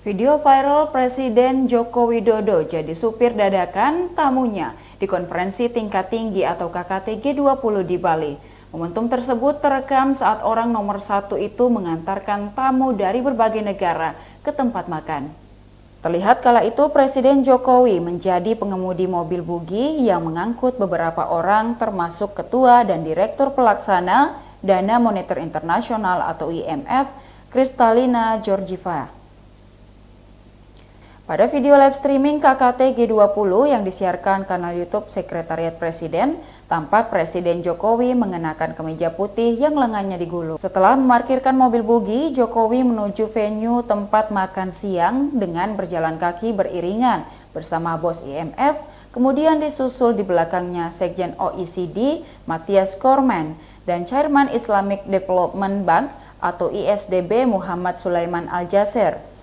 Video viral Presiden Joko Widodo jadi supir dadakan tamunya di konferensi tingkat tinggi atau KKT G20 di Bali. Momentum tersebut terekam saat orang nomor satu itu mengantarkan tamu dari berbagai negara ke tempat makan. Terlihat kala itu Presiden Jokowi menjadi pengemudi mobil bugi yang mengangkut beberapa orang termasuk Ketua dan Direktur Pelaksana Dana Moneter Internasional atau IMF, Kristalina Georgieva. Pada video live streaming KKT G20 yang disiarkan kanal YouTube Sekretariat Presiden, tampak Presiden Jokowi mengenakan kemeja putih yang lengannya digulung. Setelah memarkirkan mobil bugi, Jokowi menuju venue tempat makan siang dengan berjalan kaki beriringan bersama bos IMF, kemudian disusul di belakangnya Sekjen OECD Mathias Cormann dan Chairman Islamic Development Bank atau ISDB Muhammad Sulaiman Al-Jaser.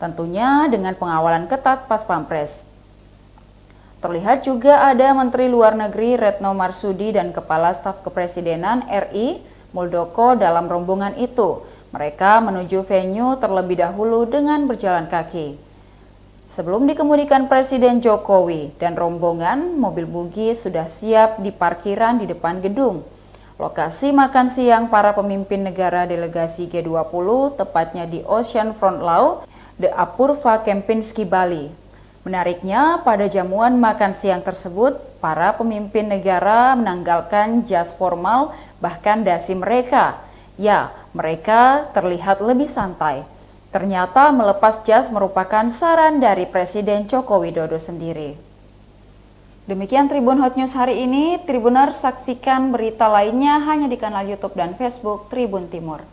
Tentunya dengan pengawalan ketat Pas Pampres. Terlihat juga ada Menteri Luar Negeri Retno Marsudi dan Kepala Staf Kepresidenan RI Muldoko dalam rombongan itu. Mereka menuju venue terlebih dahulu dengan berjalan kaki. Sebelum dikemudikan Presiden Jokowi dan rombongan, mobil bugi sudah siap di parkiran di depan gedung. Lokasi makan siang para pemimpin negara delegasi G20 tepatnya di Ocean Front Law, The Apurva Kempinski, Bali. Menariknya, pada jamuan makan siang tersebut, para pemimpin negara menanggalkan jas formal bahkan dasi mereka. Ya, mereka terlihat lebih santai. Ternyata melepas jas merupakan saran dari Presiden Joko Widodo sendiri. Demikian Tribun Hot News hari ini. Tribuners, saksikan berita lainnya hanya di kanal YouTube dan Facebook Tribun Timur.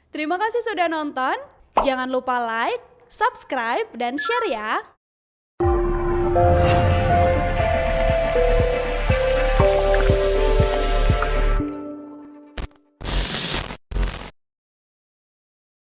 Terima kasih sudah nonton. Jangan lupa like, subscribe, dan share ya!